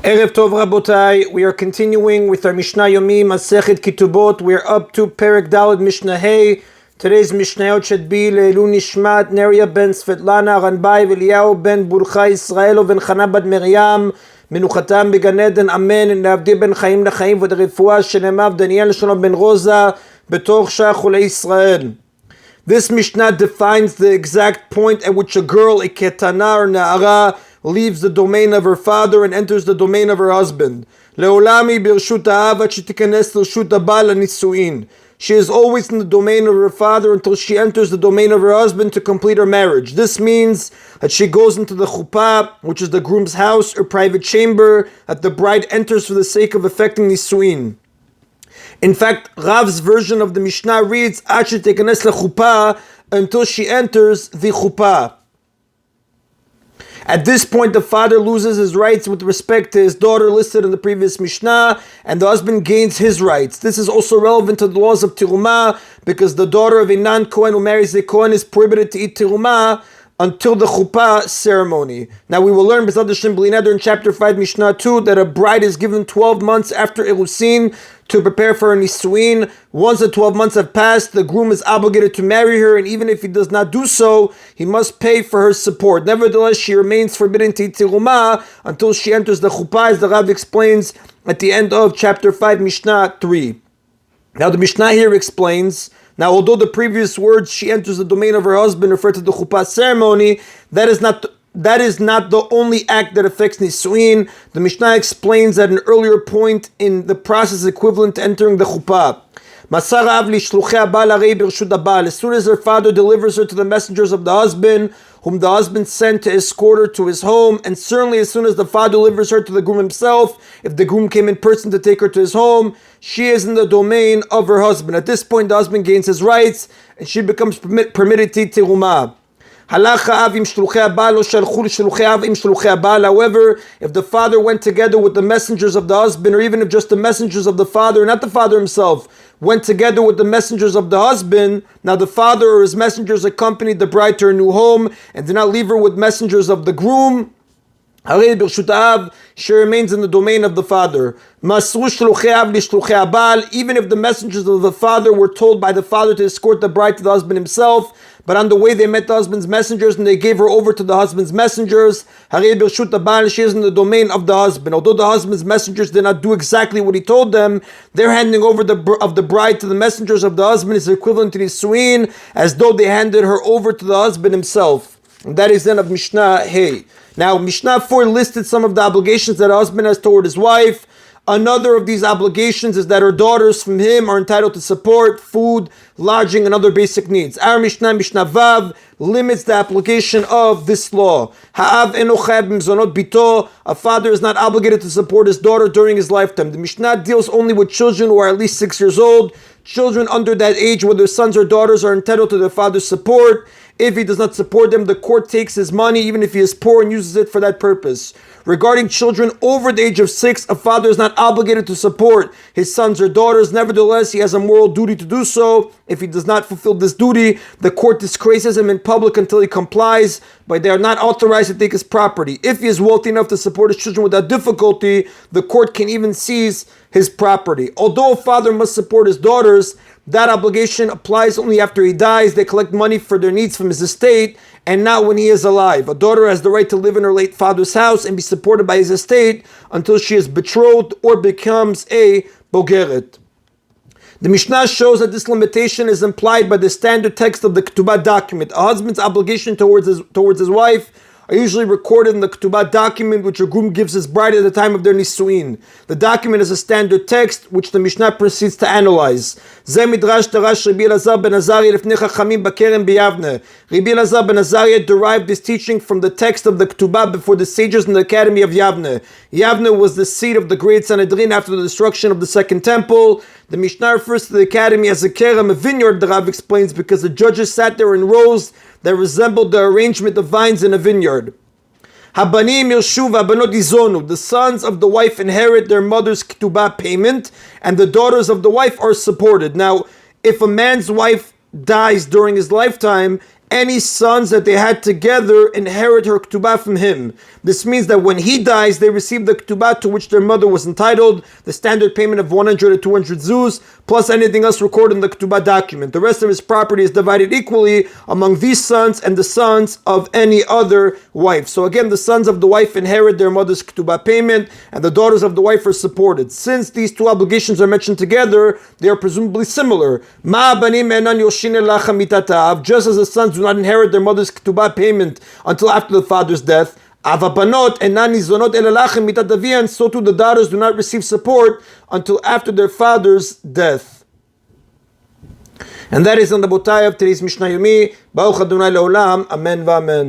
Erev Tov Rabotai, we are continuing with our Mishna Yomi, Masechet Ketubot. We are up to Perek Daled Mishnah Hey. Today's Mishnayot should be Leilu Nishmat, Neria ben Svetlana, Ranbai, Veliyahu ben Burcha, Israelo ben Chana bad Miriam, Menuchatam began Eden, Amen, and Avdi ben Chaim Lachaim, V'derifua Shenemav, Daniel Shalom ben Rosa, Betoch Shach Chulei Israel. This Mishnah defines the exact point at which a girl, a ketana or na'ara, leaves the domain of her father and enters the domain of her husband. Leolami birshut ha'av ad shetikanes l'rshut ha'bal ha'nisuin. She is always in the domain of her father until she enters the domain of her husband to complete her marriage. This means that she goes into the chuppah, which is the groom's house or private chamber, that the bride enters for the sake of effecting nisuin. In fact, Rav's version of the Mishnah reads, ad shetikanes lechuppah, until she enters the chuppah. At this point, the father loses his rights with respect to his daughter listed in the previous Mishnah, and the husband gains his rights. This is also relevant to the laws of Tirumah, because the daughter of a non-Kohen who marries a Kohen is prohibited to eat Tirumah until the chuppah ceremony. Now we will learn B'ezrat Hashem B'li Neder in chapter 5 Mishnah 2 that a bride is given 12 months after Erusin to prepare for her nisuin. Once the 12 months have passed, the groom is obligated to marry her, and even if he does not do so, he must pay for her support. Nevertheless, she remains forbidden to eat tirumah until she enters the chuppah, as the Rav explains at the end of chapter 5 Mishnah 3. Now the Mishnah here explains, now although the previous words, she enters the domain of her husband, refer to the chuppah ceremony, that is not the only act that affects nisuin. The Mishnah explains at an earlier point in the process equivalent to entering the chuppah. As soon as her father delivers her to the messengers of the husband, whom the husband sent to escort her to his home, and certainly as soon as the father delivers her to the groom himself, if the groom came in person to take her to his home, she is in the domain of her husband. At this point, the husband gains his rights, and she becomes permitted to eat tirumah. However, if the father went together with the messengers of the husband, or even if just the messengers of the father, not the father himself, went together with the messengers of the husband, now the father or his messengers accompanied the bride to her new home and did not leave her with messengers of the groom, she remains in the domain of the father. Even if the messengers of the father were told by the father to escort the bride to the husband himself, but on the way they met the husband's messengers and they gave her over to the husband's messengers, she is in the domain of the husband. Although the husband's messengers did not do exactly what he told them, their handing over of the bride to the messengers of the husband is equivalent to nisuin, as though they handed her over to the husband himself. And that is then of Mishnah Hey. Now, Mishnah 4 listed some of the obligations that a husband has toward his wife. Another of these obligations is that her daughters from him are entitled to support, food, lodging, and other basic needs. Our Mishnah, Mishnah Vav, limits the application of this law. Ha'av eno chayav b'mzonot bito. A father is not obligated to support his daughter during his lifetime. The Mishnah deals only with children who are at least 6 years old. Children under that age, whether sons or daughters, are entitled to their father's support. If he does not support them, the court takes his money, even if he is poor, and uses it for that purpose. Regarding children over the age of 6, a father is not obligated to support his sons or daughters. Nevertheless, he has a moral duty to do so. If he does not fulfill this duty, the court disgraces him in public until he complies, but they are not authorized to take his property. If he is wealthy enough to support his children without difficulty, the court can even seize his property. Although a father must support his daughters, that obligation applies only after he dies. They collect money for their needs from his estate, and not when he is alive. A daughter has the right to live in her late father's house and be supported by his estate until she is betrothed or becomes a bogeret. The Mishnah shows that this limitation is implied by the standard text of the Ketubot document. A husband's obligation towards his wife are usually recorded in the Ketubot document, which a groom gives his bride at the time of their nisuin. The document is a standard text, which the Mishnah proceeds to analyze. Zeh midrash darash Rabbi Elazar ben Azariah lefnei chachamim bakerem b'Yavne. Rabbi Elazar ben Azariah derived this teaching from the text of the Ketubot before the sages in the Academy of Yavne. Yavne was the seat of the great Sanhedrin after the destruction of the Second Temple. The Mishnah refers to the Academy as a kerem, a vineyard, the Rav explains, because the judges sat there in rows that resembled the arrangement of vines in a vineyard. Habanim Yoshu v'Habanot Yizonu. The sons of the wife inherit their mother's ketubah payment, and the daughters of the wife are supported. Now, if a man's wife dies during his lifetime any sons that they had together inherit her ketubah from him. This means that when he dies, they receive the ketubah to which their mother was entitled, the standard payment of 100 or 200 zuz, plus anything else recorded in the ketubah document. The rest of his property is divided equally among these sons and the sons of any other wife. So again, the sons of the wife inherit their mother's ketubah payment, and the daughters of the wife are supported. Since these two obligations are mentioned together, they are presumably similar. Ma banim enan yoshin elacha mitatav, just as the sons do not inherit their mother's ketubah payment until after the father's death. Avabanot enan nizonot elalachem mitat avihan, so too the daughters do not receive support until after their father's death. And that is on the botai of today's Mishna Yomi. Baruch Adonai Leolam. Amen v'amen.